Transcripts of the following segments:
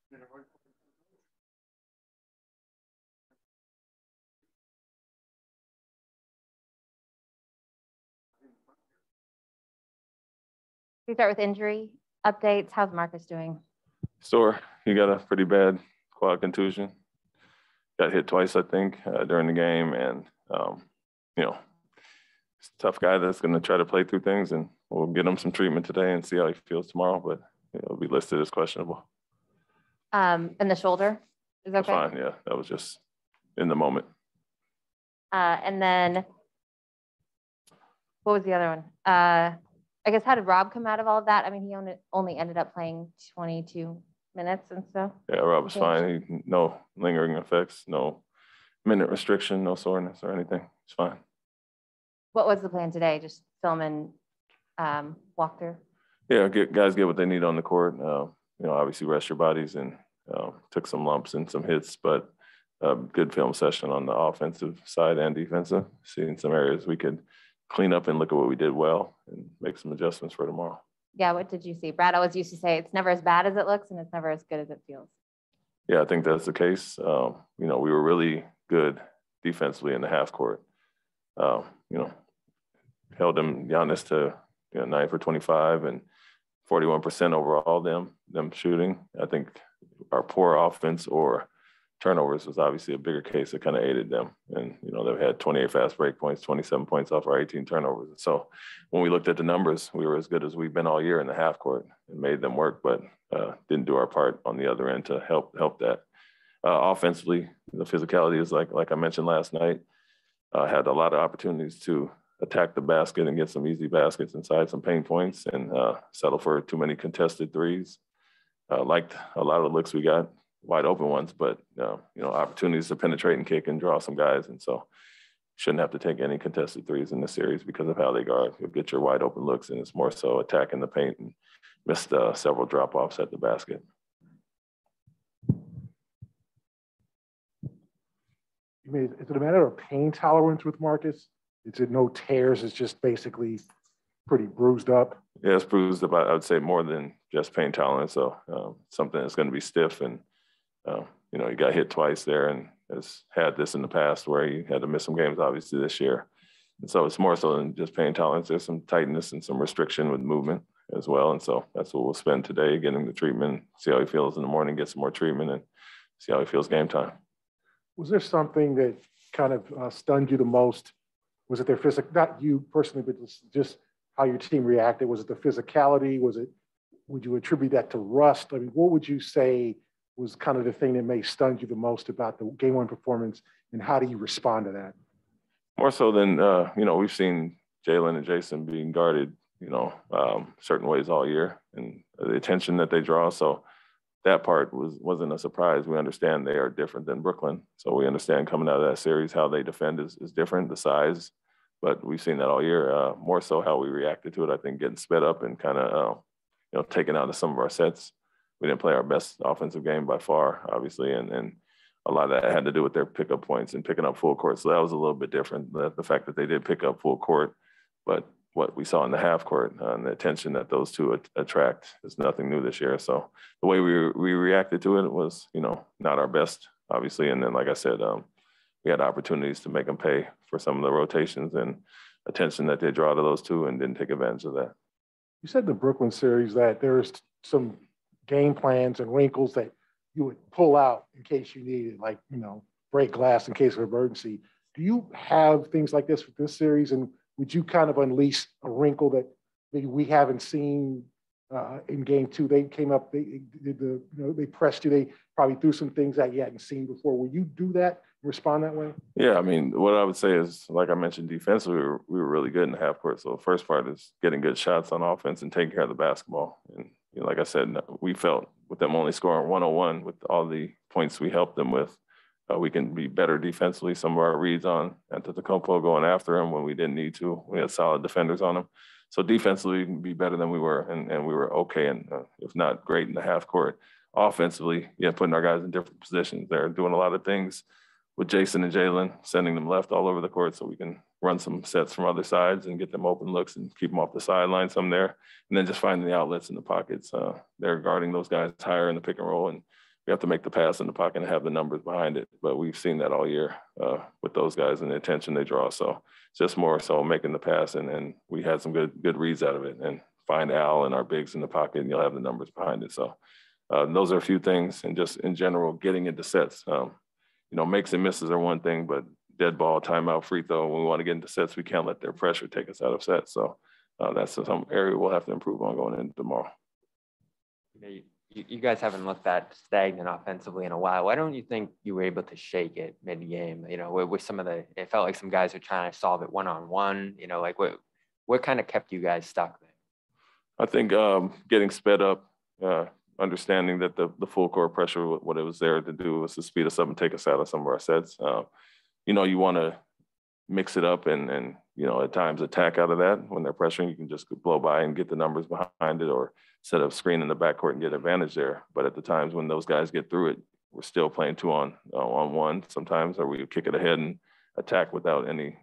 We start with injury updates. How's Marcus doing? Sore. He got a pretty bad quad contusion. Got hit twice, I think, during the game. And, you know, it's a tough guy that's going to try to play through things. And we'll get him some treatment today and see how he feels tomorrow. But it'll be listed as questionable. And the shoulder is okay? Fine, yeah. That was just in the moment. And then what was the other one? I guess, how did Rob come out of all of that? I mean, he only ended up playing 22 minutes and stuff. Yeah, Rob was fine. No lingering effects, no minute restriction, no soreness or anything. It's fine. What was the plan today? Just film and walk through? Yeah, guys get what they need on the court. You know, obviously rest your bodies, and took some lumps and some hits, but good film session on the offensive side and defensive. Seeing some areas we could clean up and look at what we did well and make some adjustments for tomorrow. Yeah, what did you see? Brad always used to say it's never as bad as it looks and it's never as good as it feels. Yeah, I think that's the case. You know, we were really good defensively in the half court. You know, held Giannis to 9 for 25 and 41% overall them shooting. I think our poor offense or turnovers was obviously a bigger case that kind of aided them. And, you know, they've had 28 fast break points, 27 points off our 18 turnovers. So when we looked at the numbers, we were as good as we've been all year in the half court and made them work, but didn't do our part on the other end to help that. Offensively, the physicality is like I mentioned last night, had a lot of opportunities to attack the basket and get some easy baskets inside some pain points and settle for too many contested threes. Liked a lot of the looks we got, wide open ones, but you know, opportunities to penetrate and kick and draw some guys. And so shouldn't have to take any contested threes in this series because of how they guard. You'll get your wide open looks, and it's more so attacking the paint, and missed several drop-offs at the basket. Is it a matter of pain tolerance with Marcus? Is it no tears? It's just basically pretty bruised up? Yeah, it's bruised up. I would say more than just pain tolerance. So something that's going to be stiff. And, you know, he got hit twice there and has had this in the past where he had to miss some games, obviously, this year. And so it's more so than just pain tolerance. There's some tightness and some restriction with movement as well. And so that's what we'll spend today, getting the treatment, see how he feels in the morning, get some more treatment, and see how he feels game time. Was there something that kind of stunned you the most? Was it their physical, not you personally, but just how your team reacted? Was it the physicality? Would you attribute that to rust? I mean, what would you say was kind of the thing that may stun you the most about the game one performance, and how do you respond to that? More so than, you know, we've seen Jaylen and Jayson being guarded, you know, certain ways all year, and the attention that they draw. So that part wasn't a surprise. We understand they are different than Brooklyn. So we understand coming out of that series, how they defend is different, the size, but we've seen that all year. More so how we reacted to it, I think, getting sped up and kind of, you know, taken out of some of our sets. We didn't play our best offensive game by far, obviously, and a lot of that had to do with their pickup points and picking up full court. So that was a little bit different, the fact that they did pick up full court, but what we saw in the half court and the attention that those two attract is nothing new this year. So the way we reacted to it was, you know, not our best, obviously. And then, like I said, we had opportunities to make them pay for some of the rotations and attention that they draw to those two, and didn't take advantage of that. You said in the Brooklyn series that there's some game plans and wrinkles that you would pull out in case you needed, like, you know, break glass in case of emergency. Do you have things like this with this series? And would you kind of unleash a wrinkle that maybe we haven't seen in game two? They came up, they did you know, they pressed you, they probably threw some things that you hadn't seen before. Will you do that, respond that way? Yeah, I mean, what I would say is, like I mentioned, defensively, we were really good in the half court. So the first part is getting good shots on offense and taking care of the basketball. And, you know, like I said, we felt with them only scoring 101 with all the points we helped them with, we can be better defensively. Some of our reads on Antetokounmpo going after him when we didn't need to. We had solid defenders on him. So defensively, we can be better than we were, and we were okay, and if not great in the half court. Offensively, yeah, putting our guys in different positions. They're doing a lot of things with Jayson and Jaylen, sending them left all over the court so we can run some sets from other sides and get them open looks and keep them off the sideline some there. And then just finding the outlets in the pockets. They're guarding those guys higher in the pick and roll and we have to make the pass in the pocket and have the numbers behind it. But we've seen that all year with those guys and the attention they draw. So just more so making the pass, and we had some good reads out of it. And find Al and our bigs in the pocket, and you'll have the numbers behind it. So those are a few things, and just in general, getting into sets. Makes and misses are one thing, but dead ball, timeout, free throw, when we want to get into sets, we can't let their pressure take us out of sets. So that's some area we'll have to improve on going into tomorrow. You guys haven't looked that stagnant offensively in a while. Why don't you think you were able to shake it mid-game? With some of it felt like some guys were trying to solve it one-on-one. What kind of kept you guys stuck there? I think getting sped up, understanding that the full court pressure, what it was there to do was to speed us up and take us out of some of our sets. You want to mix it up and at times attack out of that. When they're pressuring, you can just blow by and get the numbers behind it, or set up screen in the backcourt and get advantage there. But at the times when those guys get through it, we're still playing 2-on-1 sometimes, or we kick it ahead and attack without any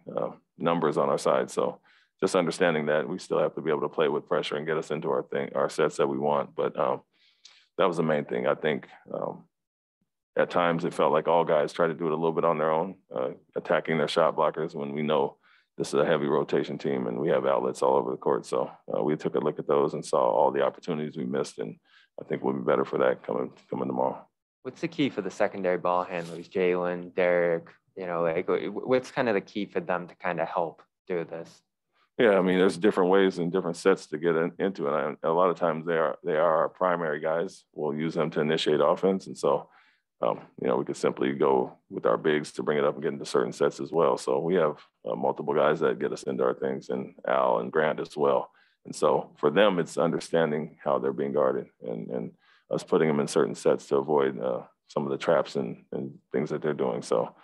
numbers on our side. So just understanding that we still have to be able to play with pressure and get us into our sets that we want. But that was the main thing. I think at times it felt like all guys try to do it a little bit on their own, attacking their shot blockers when we know this is a heavy rotation team and we have outlets all over the court. So we took a look at those and saw all the opportunities we missed, and I think we'll be better for that coming tomorrow. What's the key for the secondary ball handlers, Jaylen, Derek? What's kind of the key for them to kind of help do this? Yeah, I mean, there's different ways and different sets to get into it. And a lot of times they are our primary guys. We'll use them to initiate offense, and so we could simply go with our bigs to bring it up and get into certain sets as well. So we have multiple guys that get us into our things, and Al and Grant as well. And so for them, it's understanding how they're being guarded and us putting them in certain sets to avoid some of the traps and things that they're doing. So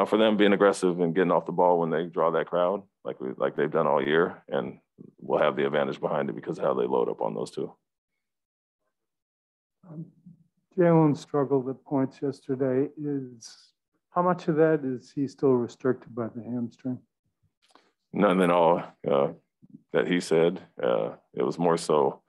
for them, being aggressive and getting off the ball when they draw that crowd, like they've done all year, and we'll have the advantage behind it because of how they load up on those two. Jaylen struggled at points yesterday. How much of that is he still restricted by the hamstring? None at all that he said. It was more so,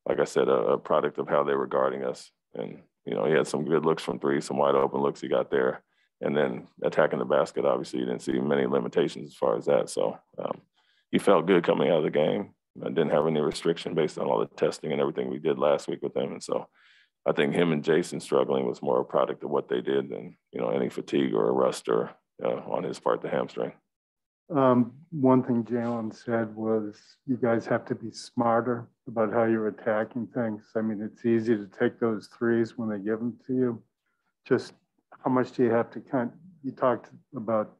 like I said, a product of how they were guarding us. And, he had some good looks from three, some wide open looks he got there. And then attacking the basket, obviously, you didn't see many limitations as far as that. So he felt good coming out of the game. I didn't have any restriction based on all the testing and everything we did last week with him. And so I think him and Jayson struggling was more a product of what they did than, any fatigue or a rust or on his part, the hamstring. One thing Jaylen said was you guys have to be smarter about how you're attacking things. I mean, it's easy to take those threes when they give them to you. Just how much do you have to you talked about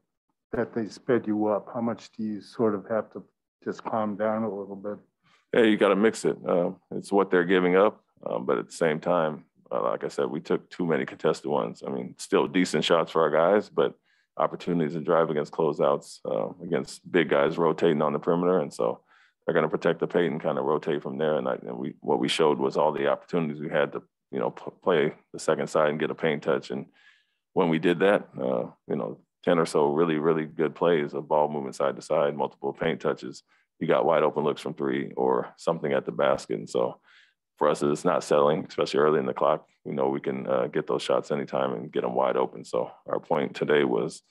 that they sped you up. How much do you sort of have to just calm down a little bit? Yeah, you got to mix it. It's what they're giving up. But at the same time, like I said, we took too many contested ones. I mean, still decent shots for our guys, but opportunities to drive against closeouts, against big guys rotating on the perimeter. And so they're going to protect the paint and kind of rotate from there. And what we showed was all the opportunities we had to, play the second side and get a paint touch. And when we did that, 10 or so really, really good plays of ball movement side to side, multiple paint touches, you got wide open looks from three or something at the basket. And so for us, it's not settling, especially early in the clock. We know we can get those shots anytime and get them wide open. So our point today was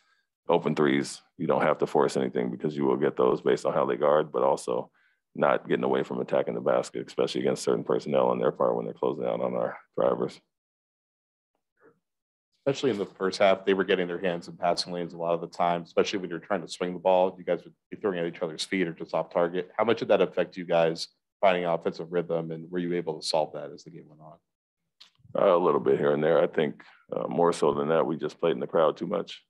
open threes. You don't have to force anything because you will get those based on how they guard, but also not getting away from attacking the basket, especially against certain personnel on their part when they're closing out on our drivers. Especially in the first half, they were getting their hands in passing lanes a lot of the time, especially when you're trying to swing the ball. You guys would be throwing at each other's feet or just off target. How much did that affect you guys finding offensive rhythm, and were you able to solve that as the game went on? A little bit here and there. I think more so than that, we just played in the crowd too much.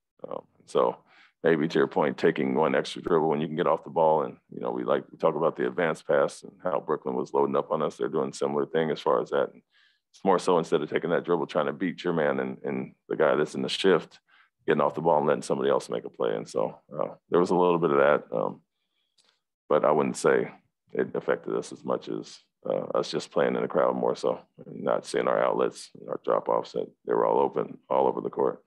So maybe to your point, taking one extra dribble when you can get off the ball. And, we talk about the advanced pass and how Brooklyn was loading up on us. They're doing a similar thing as far as that. And it's more so instead of taking that dribble, trying to beat your man and the guy that's in the shift, getting off the ball and letting somebody else make a play. And so there was a little bit of that. But I wouldn't say it affected us as much as us just playing in the crowd more so, and not seeing our outlets, our drop-offs, that they were all open all over the court.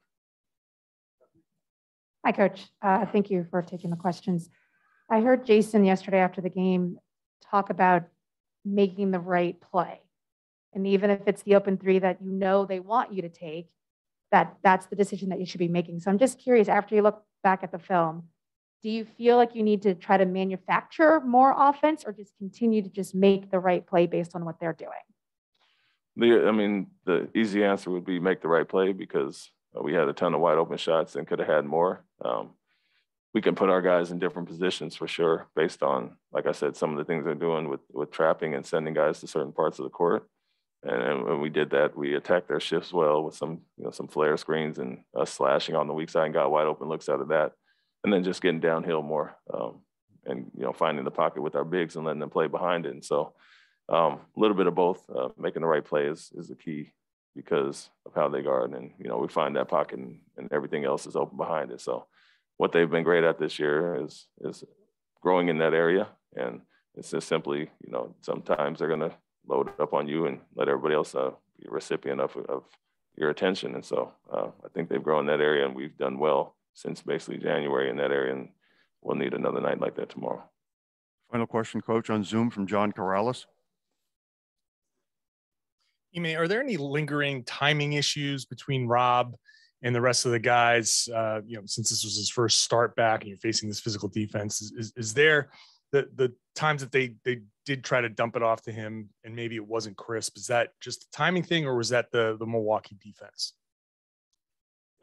Hi, Coach. Thank you for taking the questions. I heard Jayson yesterday after the game talk about making the right play. And even if it's the open three that you know they want you to take, that's the decision that you should be making. So I'm just curious, after you look back at the film, do you feel like you need to try to manufacture more offense or just continue to just make the right play based on what they're doing? The easy answer would be make the right play, because we had a ton of wide open shots and could have had more. We can put our guys in different positions for sure, based on, like I said, some of the things they're doing with trapping and sending guys to certain parts of the court. And when we did that, we attacked their shifts well with some flare screens and us slashing on the weak side and got wide open looks out of that. And then just getting downhill more and finding the pocket with our bigs and letting them play behind it. And so a little bit of both. Making the right play is the key because of how they guard. And, we find that pocket and everything else is open behind it. So what they've been great at this year is growing in that area. And it's just simply, sometimes they're going to load up on you and let everybody else be a recipient of your attention. And so I think they've grown in that area, and we've done well since basically January in that area. And we'll need another night like that tomorrow. Final question, Coach, on Zoom from John Corrales. Ime, are there any lingering timing issues between Rob and the rest of the guys? Since this was his first start back and you're facing this physical defense, is there the times that they did try to dump it off to him and maybe it wasn't crisp? Is that just the timing thing, or was that the Milwaukee defense?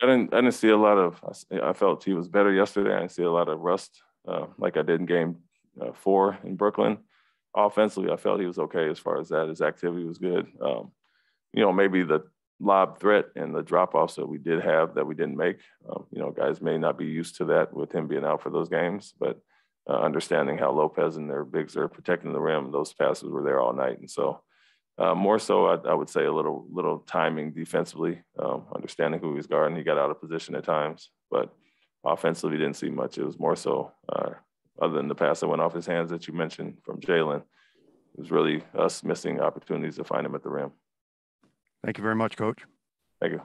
I didn't see a lot of. I felt he was better yesterday. I didn't see a lot of rust like I did in game 4 in Brooklyn. Offensively, I felt he was okay as far as that. His activity was good. Maybe the lob threat and the drop-offs that we did have that we didn't make. Guys may not be used to that with him being out for those games, but understanding how Lopez and their bigs are protecting the rim, those passes were there all night. And so more so, I would say a little timing defensively, understanding who he's guarding. He got out of position at times, but offensively didn't see much. It was more so, other than the pass that went off his hands that you mentioned from Jaylen, it was really us missing opportunities to find him at the rim. Thank you very much, Coach. Thank you.